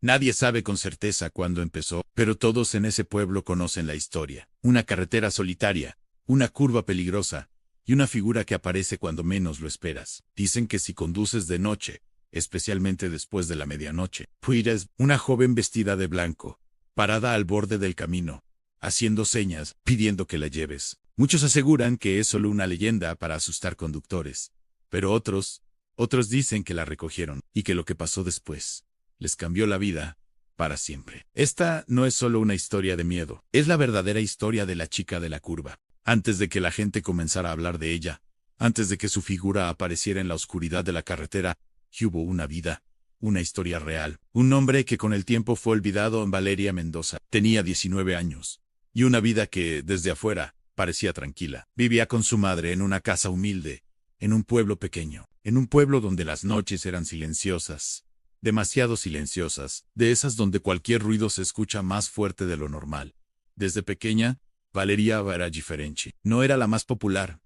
Nadie sabe con certeza cuándo empezó, pero todos en ese pueblo conocen la historia. Una carretera solitaria, una curva peligrosa, y una figura que aparece cuando menos lo esperas. Dicen que si conduces de noche, especialmente después de la medianoche, puedes, una joven vestida de blanco, parada al borde del camino, haciendo señas, pidiendo que la lleves. Muchos aseguran que es solo una leyenda para asustar conductores, pero otros dicen que la recogieron y que lo que pasó después les cambió la vida para siempre. Esta no es solo una historia de miedo, es la verdadera historia de la chica de la curva. Antes de que la gente comenzara a hablar de ella, antes de que su figura apareciera en la oscuridad de la carretera, hubo una vida, una historia real. Un nombre que con el tiempo fue olvidado en Valeria Mendoza. Tenía 19 años, y una vida que, desde afuera, parecía tranquila. Vivía con su madre en una casa humilde, en un pueblo pequeño, en un pueblo donde las noches eran silenciosas, demasiado silenciosas, de esas donde cualquier ruido se escucha más fuerte de lo normal. Desde pequeña, Valeria era diferente. No era la más popular,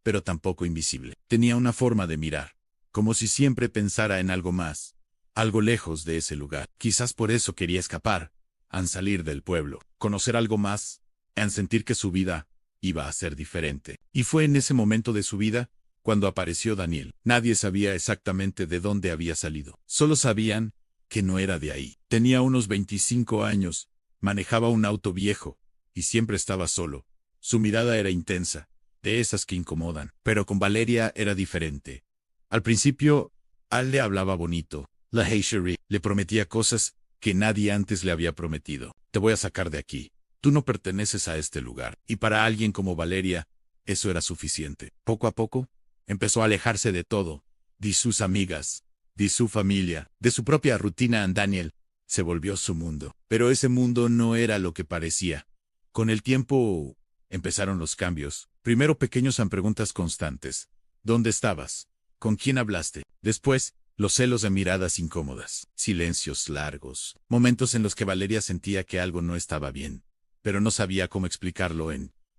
pero tampoco invisible. Tenía una forma de mirar, como si siempre pensara en algo más, algo lejos de ese lugar. Quizás por eso quería escapar, en salir del pueblo, conocer algo más, en sentir que su vida iba a ser diferente. Y fue en ese momento de su vida cuando apareció Daniel. Nadie sabía exactamente de dónde había salido. Solo sabían que no era de ahí. Tenía unos 25 años, manejaba un auto viejo, y siempre estaba solo. Su mirada era intensa, de esas que incomodan. Pero con Valeria era diferente. Al principio, Al le hablaba bonito. La Heishery le prometía cosas que nadie antes le había prometido. Te voy a sacar de aquí. Tú no perteneces a este lugar. Y para alguien como Valeria, eso era suficiente. Poco a poco, empezó a alejarse de todo, de sus amigas, de su familia, de su propia rutina. Daniel se volvió su mundo. Pero ese mundo no era lo que parecía. Con el tiempo, empezaron los cambios. Primero pequeños preguntas constantes. ¿Dónde estabas? ¿Con quién hablaste? Después, los celos de miradas incómodas. Silencios largos. Momentos en los que Valeria sentía que algo no estaba bien, pero no sabía cómo explicarlo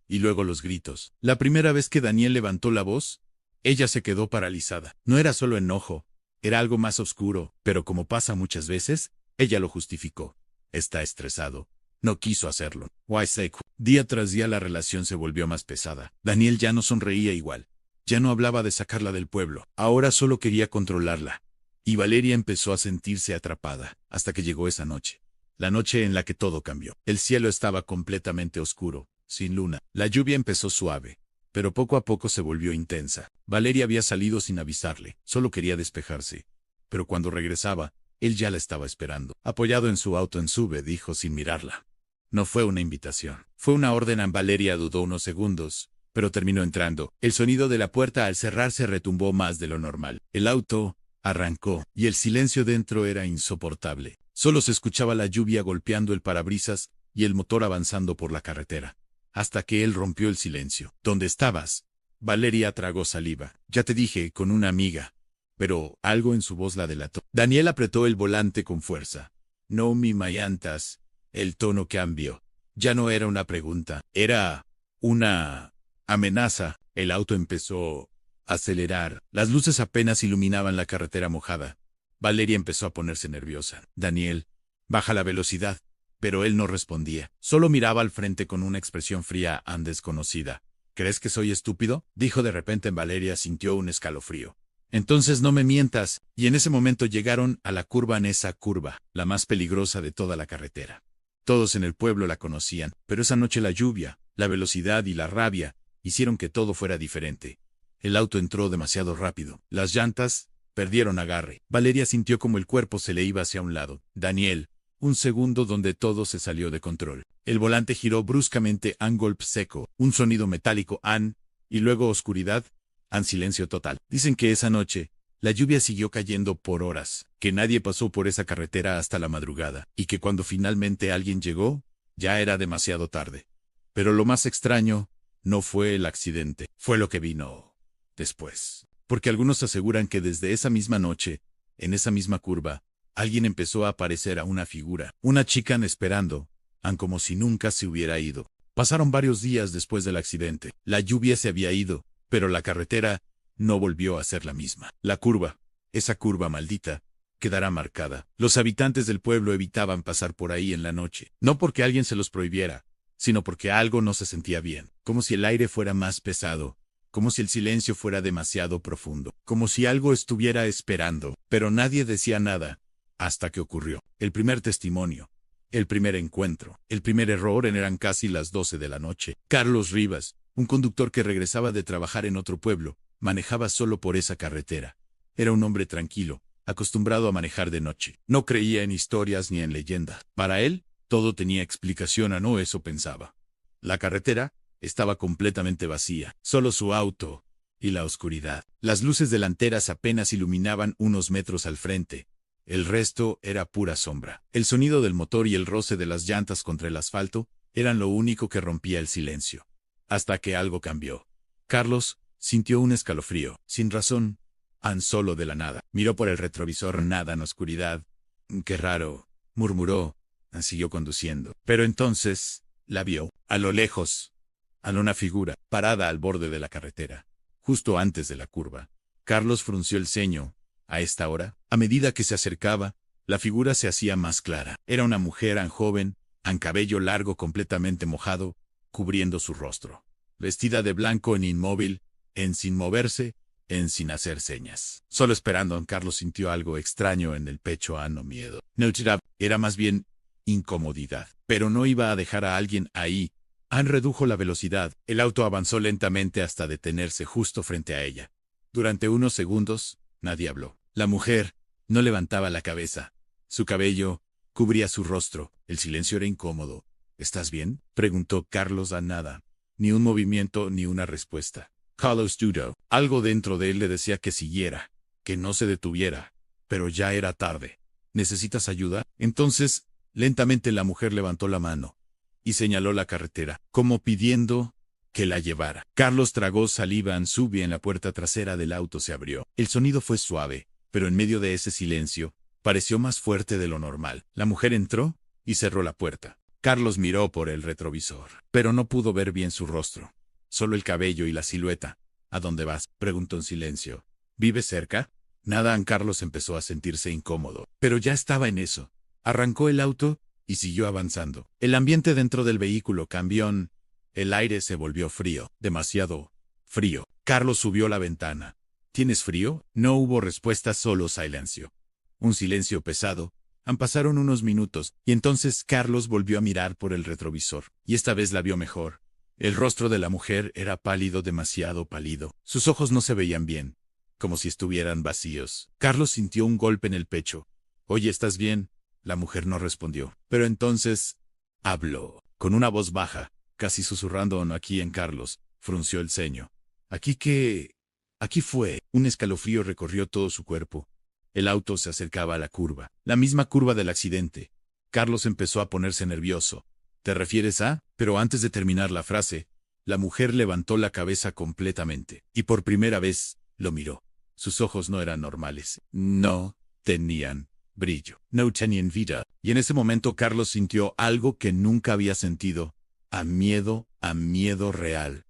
y luego los gritos. La primera vez que Daniel levantó la voz, ella se quedó paralizada. No era solo enojo, era algo más oscuro, pero como pasa muchas veces, ella lo justificó. Está estresado. No quiso hacerlo. Día tras día la relación se volvió más pesada. Daniel ya no sonreía igual. Ya no hablaba de sacarla del pueblo. Ahora solo quería controlarla. Y Valeria empezó a sentirse atrapada, hasta que llegó esa noche. La noche en la que todo cambió. El cielo estaba completamente oscuro, sin luna. La lluvia empezó suave, pero poco a poco se volvió intensa. Valeria había salido sin avisarle, solo quería despejarse. Pero cuando regresaba, él ya la estaba esperando. Apoyado en su auto en sube, dijo sin mirarla. No fue una invitación, fue una orden. Valeria dudó unos segundos, pero terminó entrando. El sonido de la puerta al cerrarse retumbó más de lo normal. El auto arrancó, y el silencio dentro era insoportable. Solo se escuchaba la lluvia golpeando el parabrisas y el motor avanzando por la carretera. Hasta que él rompió el silencio. ¿Dónde estabas? Valeria tragó saliva. Ya te dije, con una amiga. Pero algo en su voz la delató. Daniel apretó el volante con fuerza. No mi llantas. El tono cambió. Ya no era una pregunta. Era una amenaza. El auto empezó a acelerar. Las luces apenas iluminaban la carretera mojada. Valeria empezó a ponerse nerviosa. Daniel, baja la velocidad. Pero él no respondía. Solo miraba al frente con una expresión fría y desconocida. ¿Crees que soy estúpido? Dijo de repente. Valeria sintió un escalofrío. Entonces no me mientas. Y en ese momento llegaron a la curva, en esa curva, la más peligrosa de toda la carretera. Todos en el pueblo la conocían, pero esa noche la lluvia, la velocidad y la rabia hicieron que todo fuera diferente. El auto entró demasiado rápido. Las llantas perdieron agarre. Valeria sintió como el cuerpo se le iba hacia un lado. Daniel, un segundo donde todo se salió de control. El volante giró bruscamente. Golpe seco, un sonido metálico, y luego oscuridad, silencio total. Dicen que esa noche, la lluvia siguió cayendo por horas, que nadie pasó por esa carretera hasta la madrugada, y que cuando finalmente alguien llegó, ya era demasiado tarde. Pero lo más extraño no fue el accidente, fue lo que vino después. Porque algunos aseguran que desde esa misma noche, en esa misma curva, alguien empezó a aparecer a una figura, una chica esperando, como si nunca se hubiera ido. Pasaron varios días después del accidente. La lluvia se había ido, pero la carretera no volvió a ser la misma. La curva, esa curva maldita, quedará marcada. Los habitantes del pueblo evitaban pasar por ahí en la noche, no porque alguien se los prohibiera, sino porque algo no se sentía bien, como si el aire fuera más pesado, como si el silencio fuera demasiado profundo, como si algo estuviera esperando, pero nadie decía nada, hasta que ocurrió. El primer testimonio, el primer encuentro, el primer error eran casi las 12 de la noche. Carlos Rivas, un conductor que regresaba de trabajar en otro pueblo, manejaba solo por esa carretera. Era un hombre tranquilo, acostumbrado a manejar de noche. No creía en historias ni en leyendas. Para él, todo tenía explicación o no, eso pensaba. La carretera estaba completamente vacía, solo su auto y la oscuridad. Las luces delanteras apenas iluminaban unos metros al frente. El resto era pura sombra. El sonido del motor y el roce de las llantas contra el asfalto eran lo único que rompía el silencio. Hasta que algo cambió. Carlos sintió un escalofrío, sin razón, tan solo de la nada. Miró por el retrovisor, nada en oscuridad. «Qué raro», murmuró. Siguió conduciendo. Pero entonces la vio, a lo lejos, a una figura, parada al borde de la carretera, justo antes de la curva. Carlos frunció el ceño. A esta hora, a medida que se acercaba, la figura se hacía más clara. Era una mujer joven, con cabello largo completamente mojado, cubriendo su rostro. Vestida de blanco, inmóvil, sin moverse, sin hacer señas. Solo esperando, Carlos sintió algo extraño en el pecho, no miedo. No era más bien incomodidad. Pero no iba a dejar a alguien ahí. Redujo la velocidad. El auto avanzó lentamente hasta detenerse justo frente a ella. Durante unos segundos, nadie habló. La mujer no levantaba la cabeza. Su cabello cubría su rostro. El silencio era incómodo. ¿Estás bien?, preguntó Carlos. A nada. Ni un movimiento ni una respuesta. Carlos dudó. Algo dentro de él le decía que siguiera, que no se detuviera. Pero ya era tarde. ¿Necesitas ayuda? Entonces, lentamente la mujer levantó la mano y señaló la carretera, como pidiendo que la llevara. Carlos tragó saliva. Subí en la puerta trasera del auto se abrió. El sonido fue suave, pero en medio de ese silencio, pareció más fuerte de lo normal. La mujer entró y cerró la puerta. Carlos miró por el retrovisor, pero no pudo ver bien su rostro. Solo el cabello y la silueta. ¿A dónde vas?, preguntó en silencio. ¿Vives cerca? Nada. Carlos empezó a sentirse incómodo, pero ya estaba en eso. Arrancó el auto y siguió avanzando. El ambiente dentro del vehículo cambió. El aire se volvió frío, demasiado frío. Carlos subió la ventana. ¿Tienes frío? No hubo respuesta, solo silencio. Un silencio pesado. Pasaron unos minutos, y entonces Carlos volvió a mirar por el retrovisor, y esta vez la vio mejor. El rostro de la mujer era pálido, demasiado pálido. Sus ojos no se veían bien, como si estuvieran vacíos. Carlos sintió un golpe en el pecho. «Oye, ¿estás bien?». La mujer no respondió. Pero entonces habló, con una voz baja, casi susurrando. Aquí en Carlos frunció el ceño. «¿Aquí qué? Aquí fue». Un escalofrío recorrió todo su cuerpo. El auto se acercaba a la curva, la misma curva del accidente. Carlos empezó a ponerse nervioso. «¿Te refieres a?». Pero antes de terminar la frase, la mujer levantó la cabeza completamente, y por primera vez lo miró. Sus ojos no eran normales. No tenían brillo. No tenían vida. Y en ese momento Carlos sintió algo que nunca había sentido. A miedo real.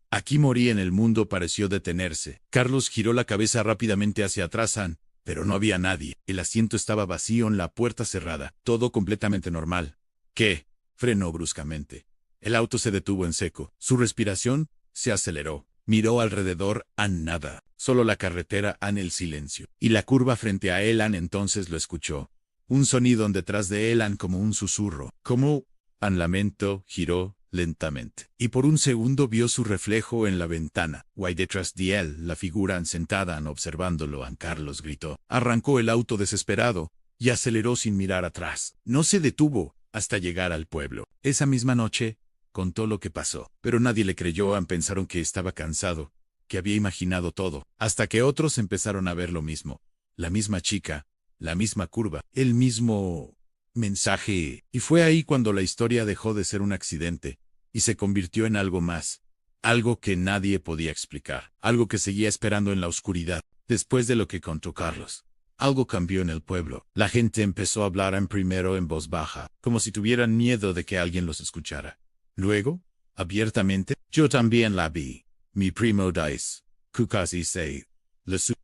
Aquí morí. En el mundo pareció detenerse. Carlos giró la cabeza rápidamente hacia atrás, pero no había nadie. El asiento estaba vacío, la puerta cerrada, todo completamente normal. ¿Qué? Frenó bruscamente. El auto se detuvo en seco. Su respiración se aceleró. Miró alrededor. Nada. Solo la carretera. El silencio. Y la curva frente a él. Entonces lo escuchó. Un sonido detrás de él. Como un susurro. Como un lamento. Giró lentamente. Y por un segundo vio su reflejo en la ventana. Guay detrás de él, la figura sentada observándolo. Carlos gritó. Arrancó el auto desesperado y aceleró sin mirar atrás. No se detuvo hasta llegar al pueblo. Esa misma noche contó lo que pasó, pero nadie le creyó. Pensaron que estaba cansado, que había imaginado todo, hasta que otros empezaron a ver lo mismo. La misma chica, la misma curva, el mismo mensaje. Y fue ahí cuando la historia dejó de ser un accidente y se convirtió en algo más. Algo que nadie podía explicar. Algo que seguía esperando en la oscuridad. Después de lo que contó Carlos, algo cambió en el pueblo. La gente empezó a hablar primero en voz baja, como si tuvieran miedo de que alguien los escuchara. Luego, abiertamente, yo también la vi. Mi primo Dice, casi se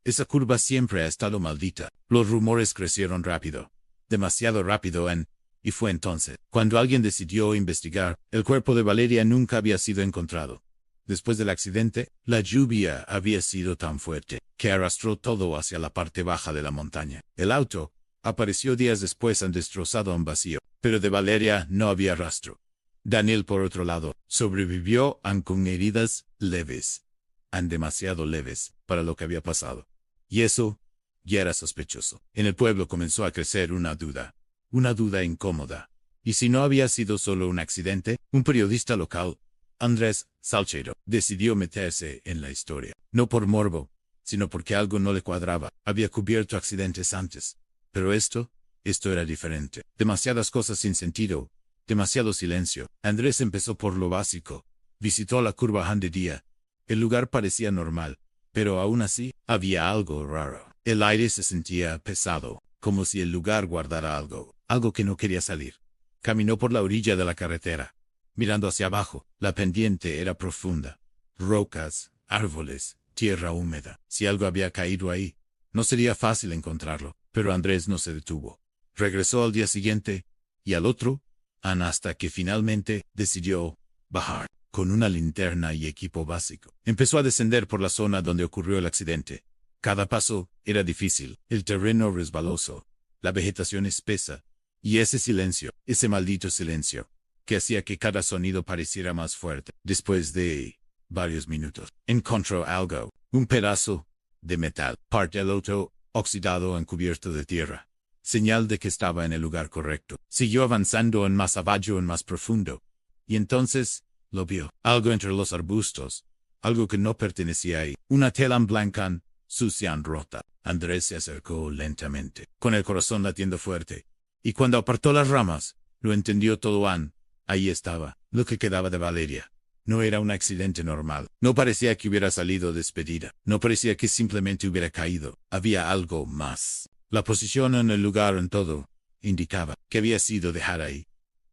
Esa curva siempre ha estado maldita. Los rumores crecieron rápido. Demasiado rápido y fue entonces, cuando alguien decidió investigar. El cuerpo de Valeria nunca había sido encontrado. Después del accidente, la lluvia había sido tan fuerte que arrastró todo hacia la parte baja de la montaña. El auto apareció días después destrozado en vacío, pero de Valeria no había rastro. Daniel, por otro lado, sobrevivió con heridas leves, demasiado leves para lo que había pasado. Y eso ya era sospechoso. En el pueblo comenzó a crecer una duda incómoda. ¿Y si no había sido solo un accidente? Un periodista local, Andrés Salcedo, decidió meterse en la historia. No por morbo, sino porque algo no le cuadraba. Había cubierto accidentes antes. Pero esto era diferente. Demasiadas cosas sin sentido. Demasiado silencio. Andrés empezó por lo básico. Visitó la curva Han de día. El lugar parecía normal, pero aún así había algo raro. El aire se sentía pesado, como si el lugar guardara algo que no quería salir. Caminó por la orilla de la carretera, mirando hacia abajo. La pendiente era profunda. Rocas, árboles, tierra húmeda. Si algo había caído ahí, no sería fácil encontrarlo. Pero Andrés no se detuvo. Regresó al día siguiente, y al otro, hasta que finalmente decidió bajar. Con una linterna y equipo básico, empezó a descender por la zona donde ocurrió el accidente. Cada paso era difícil, el terreno resbaloso, la vegetación espesa, y ese silencio, ese maldito silencio, que hacía que cada sonido pareciera más fuerte. Después de varios minutos, encontró algo, un pedazo de metal, parte del auto oxidado cubierto de tierra. Señal de que estaba en el lugar correcto. Siguió avanzando más abajo, más profundo. Y entonces lo vio. Algo entre los arbustos. Algo que no pertenecía ahí. Una tela blanca, sucia, rota. Andrés se acercó lentamente, con el corazón latiendo fuerte. Y cuando apartó las ramas, lo entendió todo. Ahí estaba, lo que quedaba de Valeria. No era un accidente normal. No parecía que hubiera salido despedida. No parecía que simplemente hubiera caído. Había algo más. La posición en el lugar todo indicaba que había sido dejada ahí.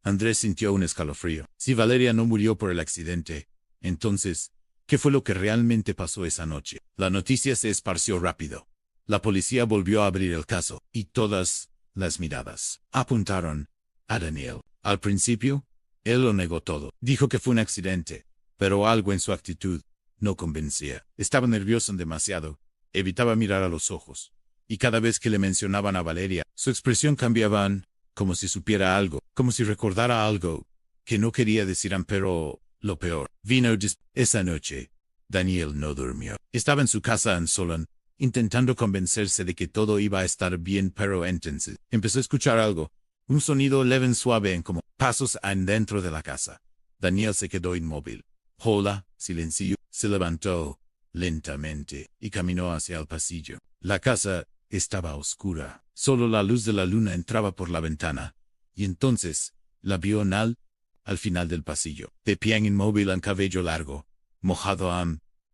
Andrés sintió un escalofrío. Si Valeria no murió por el accidente, entonces, ¿qué fue lo que realmente pasó esa noche? La noticia se esparció rápido. La policía volvió a abrir el caso, y todas las miradas apuntaron a Daniel. Al principio, él lo negó todo. Dijo que fue un accidente, pero algo en su actitud no convencía. Estaba nervioso demasiado. Evitaba mirar a los ojos. Y cada vez que le mencionaban a Valeria, su expresión cambiaba, como si supiera algo, como si recordara algo que no quería decir. Pero lo peor vino esa noche. Daniel no durmió. Estaba en su casa solo, intentando convencerse de que todo iba a estar bien, pero entonces empezó a escuchar algo. Un sonido leve suave, como pasos dentro de la casa. Daniel se quedó inmóvil. Hola, silencio. Se levantó lentamente y caminó hacia el pasillo. La casa estaba oscura. Solo la luz de la luna entraba por la ventana. Y entonces la vio al final del pasillo, de pie inmóvil, cabello largo, mojado,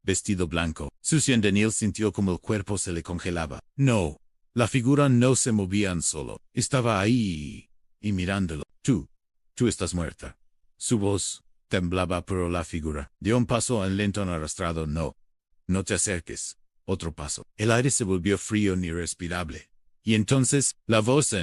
vestido blanco. Sucio. Daniel sintió como el cuerpo se le congelaba. No, la figura no se movía solo. Estaba ahí y mirándolo. Tú estás muerta. Su voz temblaba, pero la figura dio un paso lento, arrastrado. No te acerques. Otro paso. El aire se volvió frío ni respirable. Y entonces, la voz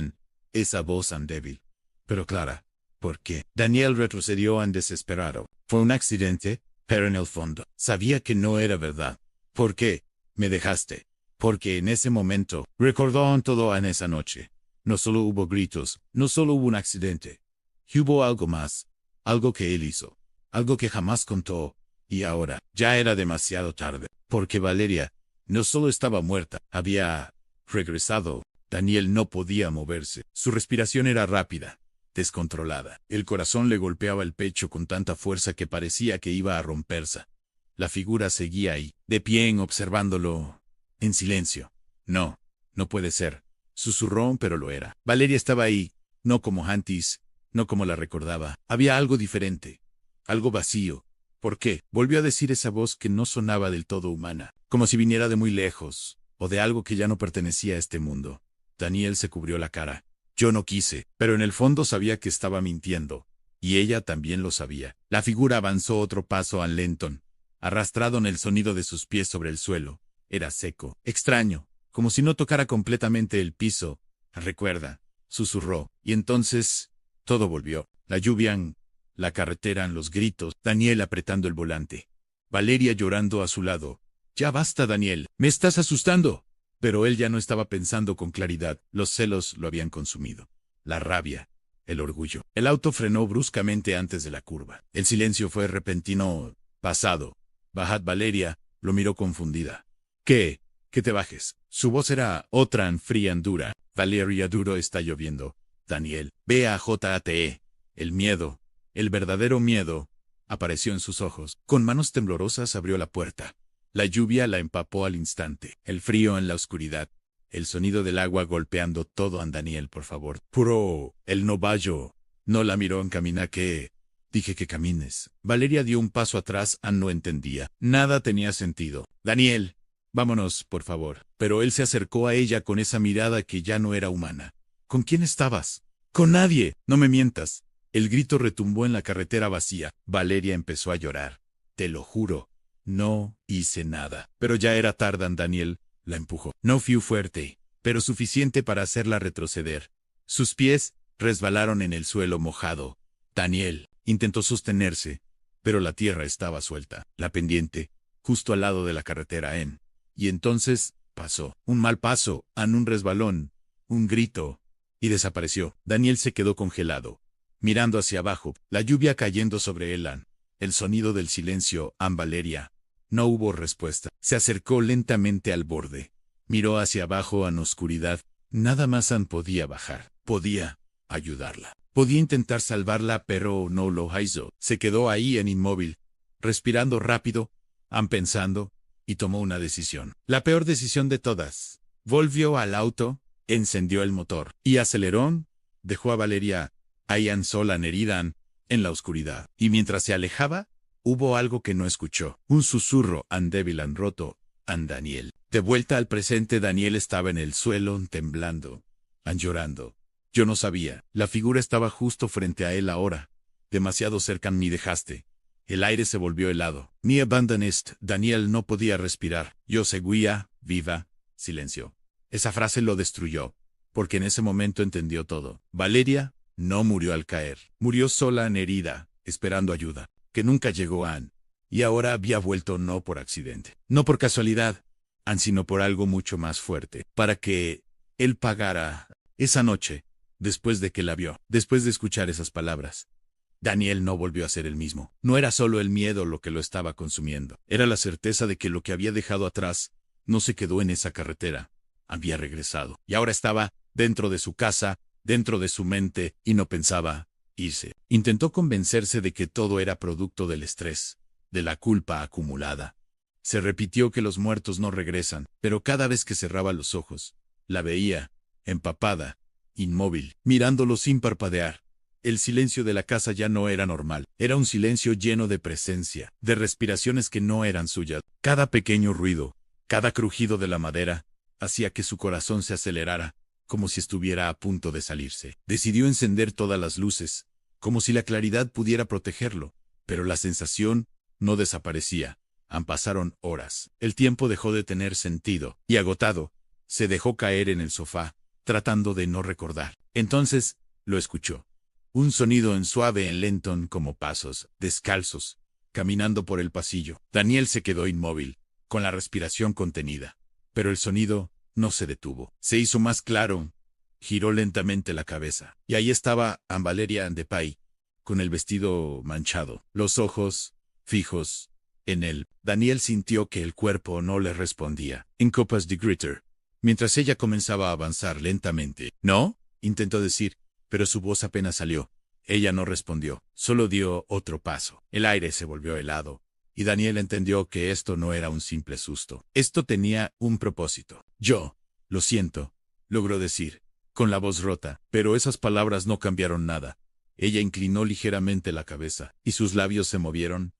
esa voz débil, pero clara. ¿Por qué? Daniel retrocedió desesperado. Fue un accidente, pero en el fondo, sabía que no era verdad. ¿Por qué me dejaste? Porque en ese momento, recordó todo en esa noche. No solo hubo gritos, no solo hubo un accidente. Hubo algo más, algo que él hizo, algo que jamás contó, y ahora, ya era demasiado tarde, porque Valeria no solo estaba muerta, había regresado. Daniel no podía moverse. Su respiración era rápida, descontrolada. El corazón le golpeaba el pecho con tanta fuerza que parecía que iba a romperse. La figura seguía ahí, de pie, observándolo, en silencio. No puede ser. Susurró, pero lo era. Valeria estaba ahí, no como antes, no como la recordaba. Había algo diferente, algo vacío. ¿Por qué? Volvió a decir esa voz que no sonaba del todo humana, como si viniera de muy lejos, o de algo que ya no pertenecía a este mundo. Daniel se cubrió la cara. Yo no quise, pero en el fondo sabía que estaba mintiendo, y ella también lo sabía. La figura avanzó otro paso lento, arrastrado en el sonido de sus pies sobre el suelo, Era seco, extraño, como si no tocara completamente el piso. Recuerda, susurró, y entonces todo volvió. La lluvia, la carretera, los gritos, Daniel apretando el volante. Valeria llorando a su lado. Ya basta, Daniel, me estás asustando. Pero él ya no estaba pensando con claridad, los celos lo habían consumido. La rabia, el orgullo. El auto frenó bruscamente antes de la curva. El silencio fue repentino, pasado. Bajad, Valeria, lo miró confundida. ¿Qué? Que te bajes. Su voz era otra, fría, dura. Valeria, duro, está lloviendo. Daniel, ve a JATE. El miedo, el verdadero miedo, apareció en sus ojos. Con manos temblorosas abrió la puerta. La lluvia la empapó al instante. El frío en la oscuridad. El sonido del agua golpeando todo. A Daniel, por favor. Puro, el novayo. No la miró en caminar que... Dije que camines. Valeria dio un paso atrás. Ann no entendía. Nada tenía sentido. Daniel, vámonos, por favor. Pero él se acercó a ella con esa mirada que ya no era humana. ¿Con quién estabas? Con nadie. No me mientas. El grito retumbó en la carretera vacía. Valeria empezó a llorar. Te lo juro. No hice nada. Pero ya era tarde. Daniel la empujó. No fui fuerte, pero suficiente para hacerla retroceder. Sus pies resbalaron en el suelo mojado. Daniel intentó sostenerse, pero la tierra estaba suelta. La pendiente, justo al lado de la carretera Y entonces, pasó. Un mal paso, un resbalón, un grito, y desapareció. Daniel se quedó congelado, mirando hacia abajo, la lluvia cayendo sobre él. El sonido del silencio. Valeria. No hubo respuesta. Se acercó lentamente al borde. Miró hacia abajo en oscuridad. Nada más podía bajar. Podía ayudarla. Podía intentar salvarla, pero no lo hizo. Se quedó ahí inmóvil, respirando rápido, pensando, y tomó una decisión. La peor decisión de todas. Volvió al auto, encendió el motor, y aceleró. Dejó a Valeria ahí sola, herida, en la oscuridad. Y mientras se alejaba, hubo algo que no escuchó. Un susurro, débil, roto. Daniel. De vuelta al presente, Daniel estaba en el suelo, temblando, llorando. Yo no sabía. La figura estaba justo frente a él ahora. Demasiado cerca. Me dejaste. El aire se volvió helado. Me abandonaste. Daniel no podía respirar. Yo seguía, viva. Silencio. Esa frase lo destruyó, porque en ese momento entendió todo. Valeria no murió al caer. Murió sola, herida, esperando ayuda, que nunca llegó a Ann. Y ahora había vuelto no por accidente, no por casualidad, sino por algo mucho más fuerte, para que él pagara esa noche, después de que la vio, después de escuchar esas palabras. Daniel no volvió a ser el mismo. No era solo el miedo lo que lo estaba consumiendo, era la certeza de que lo que había dejado atrás no se quedó en esa carretera, había regresado, y ahora estaba dentro de su casa, dentro de su mente, y no pensaba irse. Intentó convencerse de que todo era producto del estrés, de la culpa acumulada. Se repitió que los muertos no regresan, pero cada vez que cerraba los ojos, la veía, empapada, inmóvil, mirándolo sin parpadear. El silencio de la casa ya no era normal, era un silencio lleno de presencia, de respiraciones que no eran suyas. Cada pequeño ruido, cada crujido de la madera, hacía que su corazón se acelerara, como si estuviera a punto de salirse. Decidió encender todas las luces, como si la claridad pudiera protegerlo, pero la sensación no desaparecía. Pasaron horas. El tiempo dejó de tener sentido, y agotado, se dejó caer en el sofá, tratando de no recordar. Entonces, lo escuchó. Un sonido suave, lento, como pasos, descalzos, caminando por el pasillo. Daniel se quedó inmóvil, con la respiración contenida. Pero el sonido no se detuvo. Se hizo más claro. Giró lentamente la cabeza. Y ahí estaba Valeria de Pay, con el vestido manchado, los ojos fijos en él. Daniel sintió que el cuerpo no le respondía. En copas de glitter. Mientras ella comenzaba a avanzar lentamente. ¿No? Intentó decir, pero su voz apenas salió. Ella no respondió, solo dio otro paso. El aire se volvió helado, y Daniel entendió que esto no era un simple susto. Esto tenía un propósito. Yo, lo siento, logró decir, con la voz rota, pero esas palabras no cambiaron nada. Ella inclinó ligeramente la cabeza, y sus labios se movieron.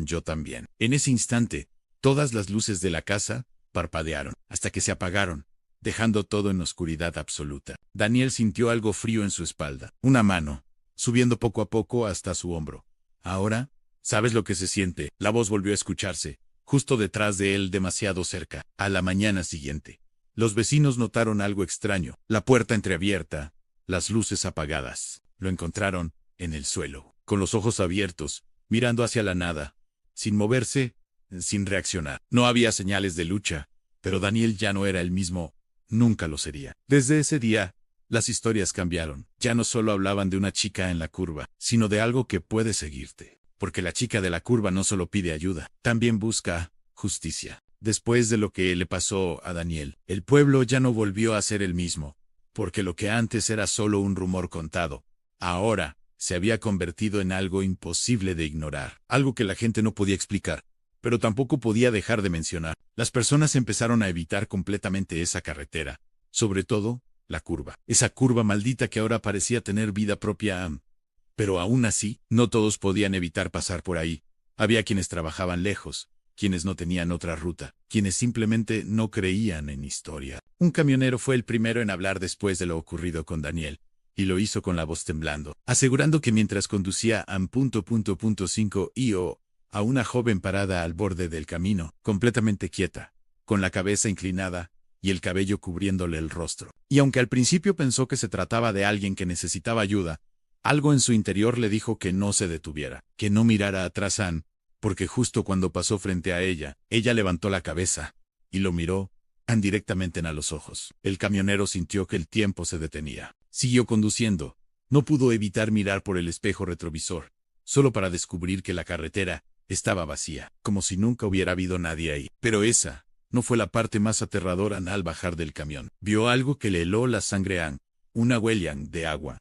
Yo también. En ese instante, todas las luces de la casa parpadearon, hasta que se apagaron, dejando todo en oscuridad absoluta. Daniel sintió algo frío en su espalda, una mano, subiendo poco a poco hasta su hombro. Ahora, ¿sabes lo que se siente? La voz volvió a escucharse, justo detrás de él, demasiado cerca. A la mañana siguiente, los vecinos notaron algo extraño: la puerta entreabierta, las luces apagadas. Lo encontraron en el suelo, con los ojos abiertos, mirando hacia la nada, sin moverse, sin reaccionar. No había señales de lucha, pero Daniel ya no era el mismo, nunca lo sería. Desde ese día, las historias cambiaron. Ya no solo hablaban de una chica en la curva, sino de algo que puede seguirte. Porque la chica de la curva no solo pide ayuda, también busca justicia. Después de lo que le pasó a Daniel, el pueblo ya no volvió a ser el mismo, porque lo que antes era solo un rumor contado, ahora se había convertido en algo imposible de ignorar, algo que la gente no podía explicar, pero tampoco podía dejar de mencionar. Las personas empezaron a evitar completamente esa carretera, sobre todo la curva. Esa curva maldita que ahora parecía tener vida propia. Pero aún así, no todos podían evitar pasar por ahí. Había quienes trabajaban lejos, quienes no tenían otra ruta, quienes simplemente no creían en historia. Un camionero fue el primero en hablar después de lo ocurrido con Daniel, y lo hizo con la voz temblando, asegurando que mientras conducía a 5 io a una joven parada al borde del camino, completamente quieta, con la cabeza inclinada y el cabello cubriéndole el rostro. Y aunque al principio pensó que se trataba de alguien que necesitaba ayuda, algo en su interior le dijo que no se detuviera, que no mirara atrás, porque justo cuando pasó frente a ella, ella levantó la cabeza y lo miró directamente a los ojos. El camionero sintió que el tiempo se detenía. Siguió conduciendo. No pudo evitar mirar por el espejo retrovisor, solo para descubrir que la carretera estaba vacía, como si nunca hubiera habido nadie ahí. Pero esa no fue la parte más aterradora. Al bajar del camión, vio algo que le heló la sangre una huella de agua.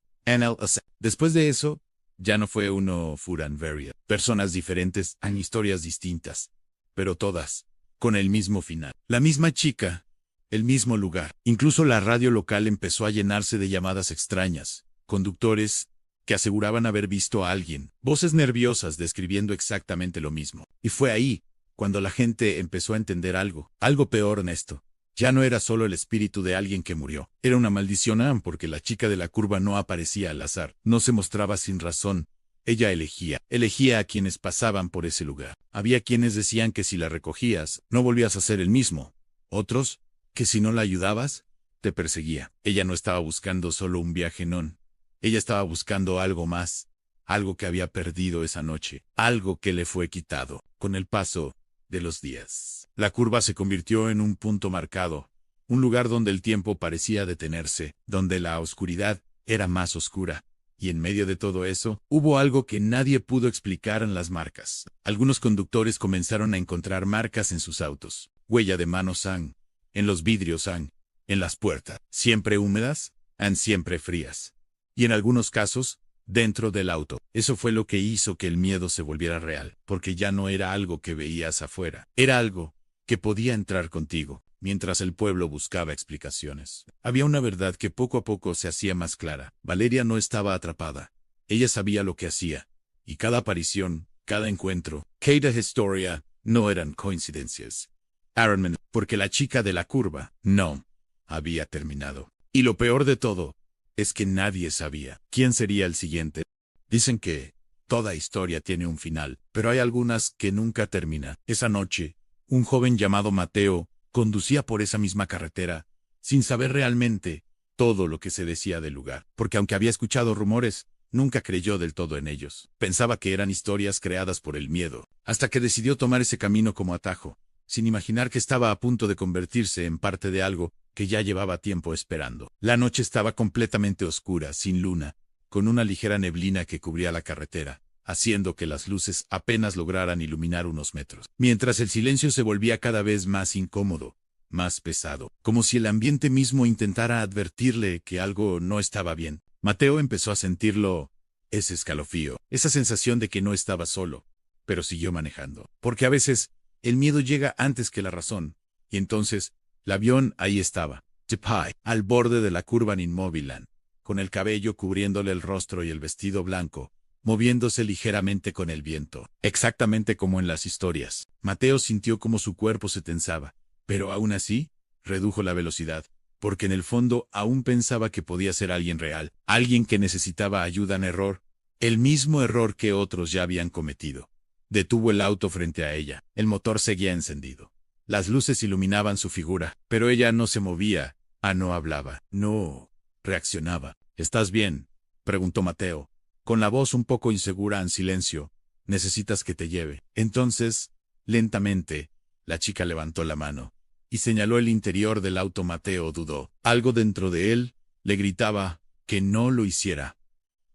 Después de eso, ya no fue uno Furanveria. Personas diferentes, historias distintas, pero todas con el mismo final. La misma chica, el mismo lugar. Incluso la radio local empezó a llenarse de llamadas extrañas, conductores que aseguraban haber visto a alguien, voces nerviosas describiendo exactamente lo mismo. Y fue ahí cuando la gente empezó a entender algo peor en esto. Ya no era solo el espíritu de alguien que murió, era una maldición, porque la chica de la curva no aparecía al azar, no se mostraba sin razón. Ella elegía a quienes pasaban por ese lugar. Había quienes decían que si la recogías, no volvías a ser el mismo. Otros, que si no la ayudabas, te perseguía. Ella no estaba buscando solo un viaje, no. Ella estaba buscando algo más, algo que había perdido esa noche, algo que le fue quitado. Con el paso de los días, la curva se convirtió en un punto marcado, un lugar donde el tiempo parecía detenerse, donde la oscuridad era más oscura. Y en medio de todo eso, hubo algo que nadie pudo explicar: en las marcas. Algunos conductores comenzaron a encontrar marcas en sus autos, huella de manos, en los vidrios, en las puertas, siempre húmedas, siempre frías. Y en algunos casos, dentro del auto. Eso fue lo que hizo que el miedo se volviera real, porque ya no era algo que veías afuera, era algo que podía entrar contigo. Mientras el pueblo buscaba explicaciones, había una verdad que poco a poco se hacía más clara. Valeria no estaba atrapada. Ella sabía lo que hacía. Y cada aparición, cada encuentro, cada historia, no eran coincidencias. Ironman, porque la chica de la curva no había terminado. Y lo peor de todo es que nadie sabía quién sería el siguiente. Dicen que toda historia tiene un final, pero hay algunas que nunca terminan. Esa noche, un joven llamado Mateo conducía por esa misma carretera, sin saber realmente todo lo que se decía del lugar, porque aunque había escuchado rumores, nunca creyó del todo en ellos. Pensaba que eran historias creadas por el miedo, hasta que decidió tomar ese camino como atajo, sin imaginar que estaba a punto de convertirse en parte de algo que ya llevaba tiempo esperando. La noche estaba completamente oscura, sin luna, con una ligera neblina que cubría la carretera, haciendo que las luces apenas lograran iluminar unos metros, mientras el silencio se volvía cada vez más incómodo, más pesado, como si el ambiente mismo intentara advertirle que algo no estaba bien. Mateo empezó a sentirlo, ese escalofrío, esa sensación de que no estaba solo, pero siguió manejando, porque a veces el miedo llega antes que la razón, y entonces el avión ahí estaba, Tepai, al borde de la curva inmóvil, con el cabello cubriéndole el rostro y el vestido blanco, moviéndose ligeramente con el viento, exactamente como en las historias. Mateo sintió como su cuerpo se tensaba, pero aún así, redujo la velocidad, porque en el fondo aún pensaba que podía ser alguien real, alguien que necesitaba ayuda. El mismo error que otros ya habían cometido. Detuvo el auto frente a ella. El motor seguía encendido. Las luces iluminaban su figura, pero ella no se movía, no hablaba, no reaccionaba. ¿Estás bien?, preguntó Mateo, con la voz un poco insegura en silencio. ¿Necesitas que te lleve? Entonces, lentamente, la chica levantó la mano y señaló el interior del auto. Mateo dudó. Algo dentro de él le gritaba que no lo hiciera,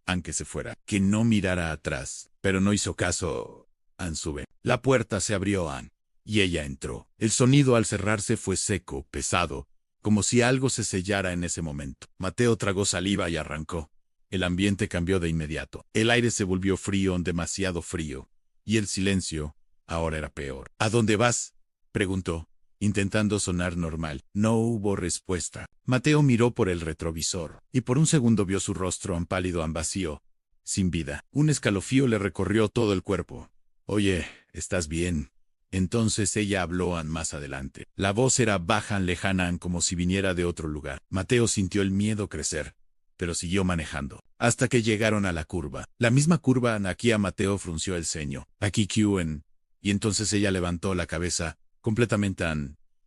aunque se fuera, que no mirara atrás, pero no hizo caso. Ann sube. La puerta se abrió, y ella entró. El sonido al cerrarse fue seco, pesado, como si algo se sellara en ese momento. Mateo tragó saliva y arrancó. El ambiente cambió de inmediato. El aire se volvió frío, demasiado frío, y el silencio ahora era peor. ¿A dónde vas?, preguntó, intentando sonar normal. No hubo respuesta. Mateo miró por el retrovisor, y por un segundo vio su rostro pálido, vacío, sin vida. Un escalofrío le recorrió todo el cuerpo. Oye, ¿estás bien? Entonces ella habló más adelante. La voz era baja, lejana, como si viniera de otro lugar. Mateo sintió el miedo crecer, pero siguió manejando, hasta que llegaron a la curva. La misma curva. Aquí Mateo frunció el ceño. Aquí Quen. Y entonces ella levantó la cabeza, completamente,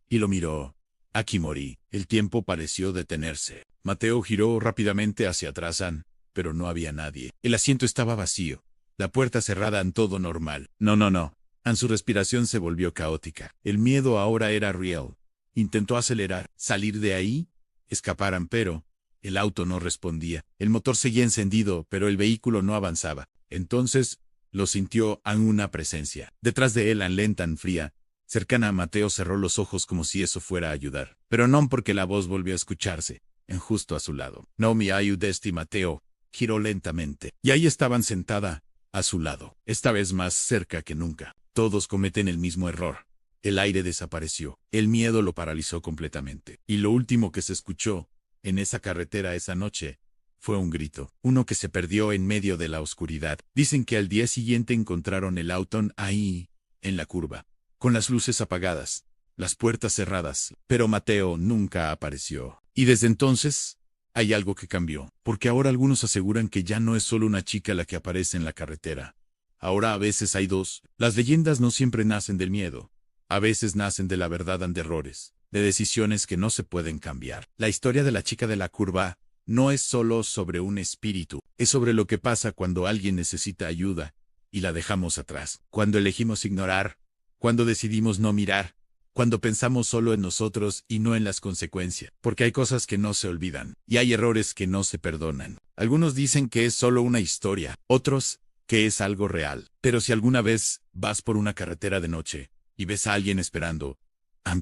y lo miró. Aquí morí. El tiempo pareció detenerse. Mateo giró rápidamente hacia atrás, pero no había nadie. El asiento estaba vacío. La puerta cerrada, todo normal. No. Su respiración se volvió caótica. El miedo ahora era real. Intentó acelerar, salir de ahí, escaparan, pero el auto no respondía. El motor seguía encendido, pero el vehículo no avanzaba. Entonces, lo sintió una presencia. Detrás de él, lenta, fría, cercana a Mateo. Cerró los ojos como si eso fuera a ayudar. Pero no, porque la voz volvió a escucharse, justo a su lado. No me ayudaste. Mateo giró lentamente. Y ahí estaban, sentada a su lado, esta vez más cerca que nunca. Todos cometen el mismo error. El aire desapareció. El miedo lo paralizó completamente. Y lo último que se escuchó en esa carretera esa noche fue un grito. Uno que se perdió en medio de la oscuridad. Dicen que al día siguiente encontraron el auto ahí, en la curva, con las luces apagadas, las puertas cerradas. Pero Mateo nunca apareció. Y desde entonces, hay algo que cambió. Porque ahora algunos aseguran que ya no es solo una chica la que aparece en la carretera. Ahora a veces hay dos. Las leyendas no siempre nacen del miedo. A veces nacen de la verdad, de errores, de decisiones que no se pueden cambiar. La historia de la chica de la curva no es solo sobre un espíritu. Es sobre lo que pasa cuando alguien necesita ayuda y la dejamos atrás. Cuando elegimos ignorar. Cuando decidimos no mirar. Cuando pensamos solo en nosotros y no en las consecuencias. Porque hay cosas que no se olvidan. Y hay errores que no se perdonan. Algunos dicen que es solo una historia. Otros que es algo real. Pero si alguna vez vas por una carretera de noche y ves a alguien esperando,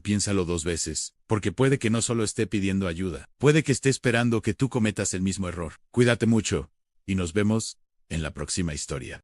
piénsalo dos veces, porque puede que no solo esté pidiendo ayuda, puede que esté esperando que tú cometas el mismo error. Cuídate mucho, y nos vemos en la próxima historia.